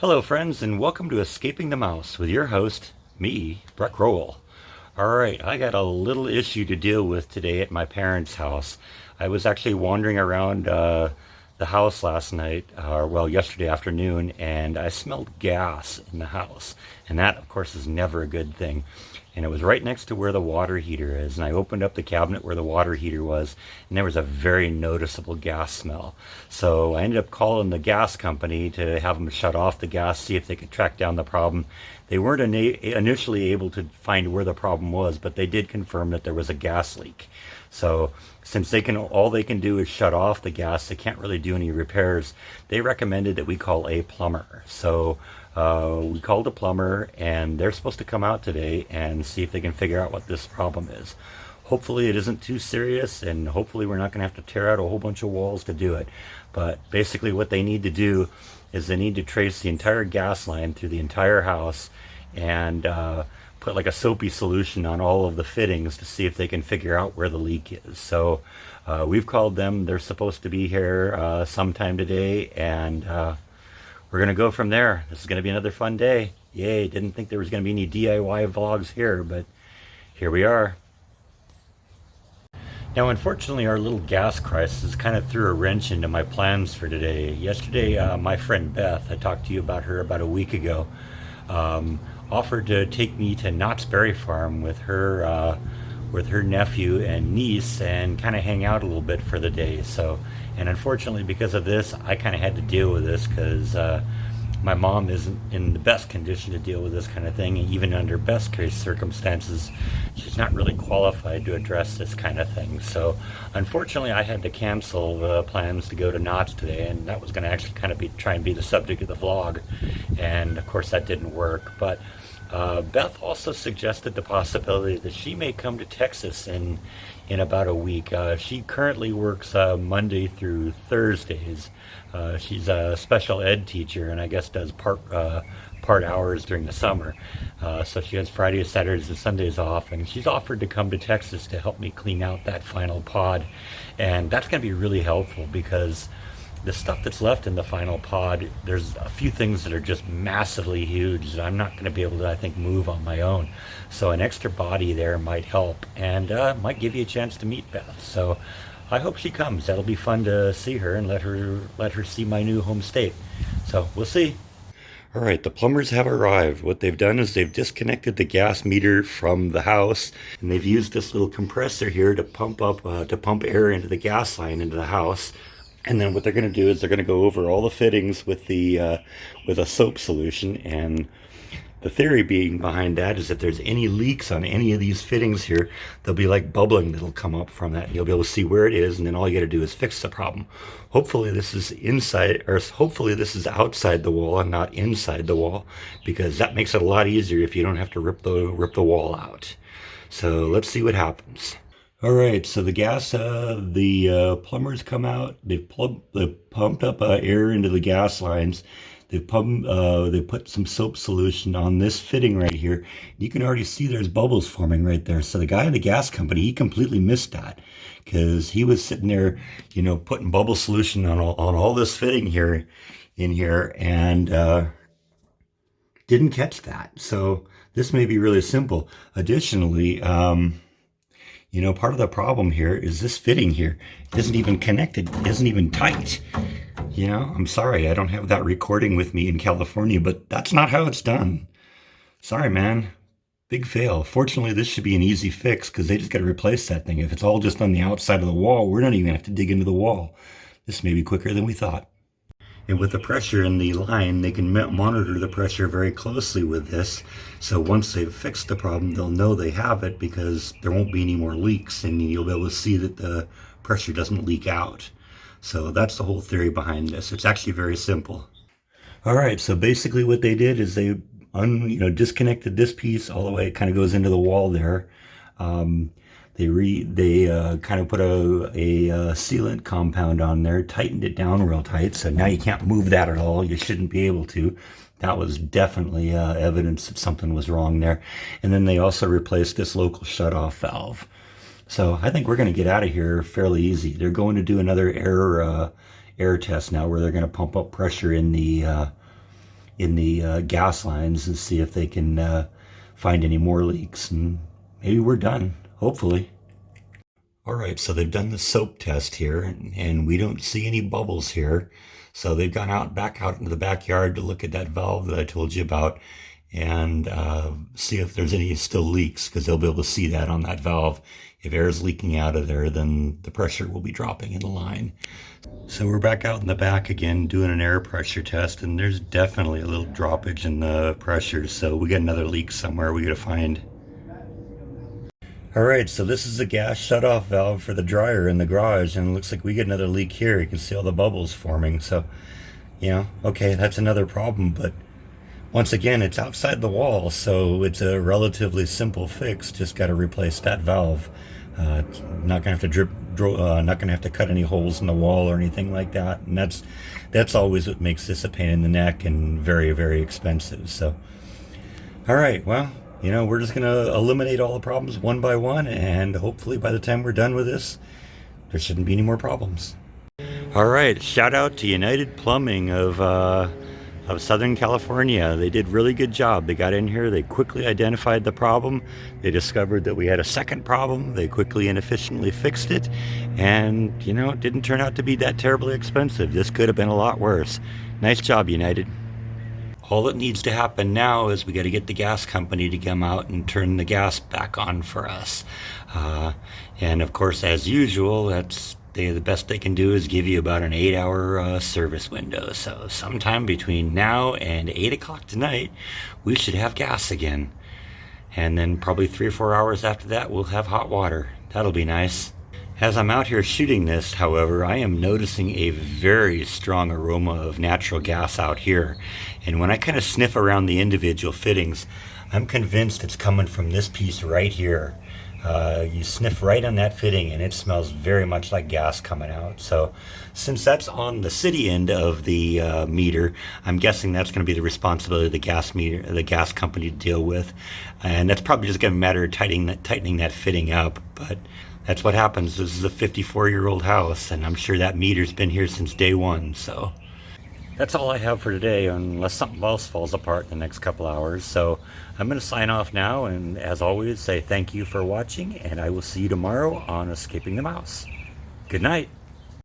Hello, friends, and welcome to Escaping the Mouse with your host, me, Breck Rowell. All right, I got a little issue to deal with today at my parents' house. I was actually wandering around the house last night, yesterday afternoon, and I smelled gas in the house. And that, of course, is never a good thing. And it was right next to where the water heater is. And I opened up the cabinet where the water heater was, and there was a very noticeable gas smell. So I ended up calling the gas company to have them shut off the gas, see if they could track down the problem. They weren't initially able to find where the problem was, but they did confirm that there was a gas leak. So since all they can do is shut off the gas, they can't really do any repairs. They recommended that we call a plumber. So we called a plumber, and they're supposed to come out today and see if they can figure out what this problem is. Hopefully it isn't too serious, and hopefully we're not going to have to tear out a whole bunch of walls to do it. But basically what they need to do is they need to trace the entire gas line through the entire house and put like a soapy solution on all of the fittings to see if they can figure out where the leak is. So we've called them. They're supposed to be here sometime today, and we're going to go from there. This is going to be another fun day. Yay, didn't think there was going to be any DIY vlogs here, but here we are. Now, unfortunately, our little gas crisis kind of threw a wrench into my plans for today. Yesterday, my friend Beth, I talked to you about her about a week ago, offered to take me to Knott's Berry Farm with her nephew and niece and kind of hang out a little bit for the day. So, and unfortunately, because of this, I kind of had to deal with this because my mom isn't in the best condition to deal with this kind of thing, and even under best case circumstances, she's not really qualified to address this kind of thing. So unfortunately, I had to cancel the plans to go to Knott's today, and that was going to actually kind of try and be the subject of the vlog, and of course that didn't work. But Beth also suggested the possibility that she may come to Texas in about a week. She currently works Monday through Thursdays. She's a special ed teacher, and I guess does part hours during the summer. So she has Fridays, Saturdays, and Sundays off, and she's offered to come to Texas to help me clean out that final pod. And that's going to be really helpful because the stuff that's left in the final pod, there's a few things that are just massively huge that I'm not going to be able to, I think, move on my own. So an extra body there might help, and might give you a chance to meet Beth. So I hope she comes. That'll be fun to see her and let her see my new home state. So we'll see. All right, the plumbers have arrived. What they've done is they've disconnected the gas meter from the house, and they've used this little compressor here to pump air into the gas line into the house. And then what they're going to do is they're going to go over all the fittings with a soap solution. And the theory being behind that is if there's any leaks on any of these fittings here, there'll be like bubbling that'll come up from that. You'll be able to see where it is, and then all you got to do is fix the problem. Hopefully this is hopefully this is outside the wall and not inside the wall, because that makes it a lot easier if you don't have to rip the wall out. So let's see what happens. All right, so the plumbers come out. They've pumped up air into the gas lines. They put some soap solution on this fitting right here. You can already see there's bubbles forming right there. So the guy in the gas company, he completely missed that because he was sitting there, putting bubble solution on all this fitting here and didn't catch that. So this may be really simple. Additionally, part of the problem here is this fitting here isn't even connected, isn't even tight. I'm sorry, I don't have that recording with me in California, but that's not how it's done. Sorry, man. Big fail. Fortunately, this should be an easy fix because they just got to replace that thing. If it's all just on the outside of the wall, we're not even going to have to dig into the wall. This may be quicker than we thought. And with the pressure in the line, they can monitor the pressure very closely with this. So once they've fixed the problem, they'll know they have it because there won't be any more leaks, and you'll be able to see that the pressure doesn't leak out. So that's the whole theory behind this. It's actually very simple. All right, so basically what they did is they disconnected this piece all the way. It kind of goes into the wall there. They kind of put a sealant compound on there, tightened it down real tight, so now you can't move that at all. You shouldn't be able to. That was definitely evidence that something was wrong there. And then they also replaced this local shutoff valve. So I think we're going to get out of here fairly easy. They're going to do another air test now, where they're going to pump up pressure in the in the gas lines and see if they can find any more leaks, and maybe we're done, hopefully. All right, so they've done the soap test here, and we don't see any bubbles here. So they've gone back out into the backyard to look at that valve that I told you about, and see if there's any still leaks, because they'll be able to see that on that valve. If air is leaking out of there, then the pressure will be dropping in the line. So we're back out in the back again doing an air pressure test, and there's definitely a little droppage in the pressure. So we got another leak somewhere we gotta find. All right, so this is the gas shutoff valve for the dryer in the garage, and it looks like we get another leak here. You can see all the bubbles forming. So, okay, that's another problem, but once again, it's outside the wall, so it's a relatively simple fix. Just got to replace that valve. Not gonna have to not gonna have to cut any holes in the wall or anything like that. And that's always what makes this a pain in the neck and very, very expensive. So, all right, well, we're just gonna eliminate all the problems one by one, and hopefully by the time we're done with this, there shouldn't be any more problems. All right, shout out to United Plumbing of Southern California. They did really good job. They got in here, they quickly identified the problem, they discovered that we had a second problem, they quickly and efficiently fixed it, and it didn't turn out to be that terribly expensive. This could have been a lot worse. Nice job, United. All that needs to happen now is we got to get the gas company to come out and turn the gas back on for us. And of course, as usual, the best they can do is give you about an 8-hour service window. So sometime between now and 8 o'clock tonight, we should have gas again. And then probably 3 or 4 hours after that, we'll have hot water. That'll be nice. As I'm out here shooting this, however, I am noticing a very strong aroma of natural gas out here. And when I kind of sniff around the individual fittings, I'm convinced it's coming from this piece right here. You sniff right on that fitting and it smells very much like gas coming out. So since that's on the city end of the meter, I'm guessing that's going to be the responsibility of the gas company to deal with. And that's probably just going to matter of tightening that fitting up. But that's what happens. This is a 54-year-old house, and I'm sure that meter's been here since day one. So that's all I have for today, unless something else falls apart in the next couple hours. So I'm going to sign off now, and as always, say thank you for watching, and I will see you tomorrow on Escaping the Mouse. Good night.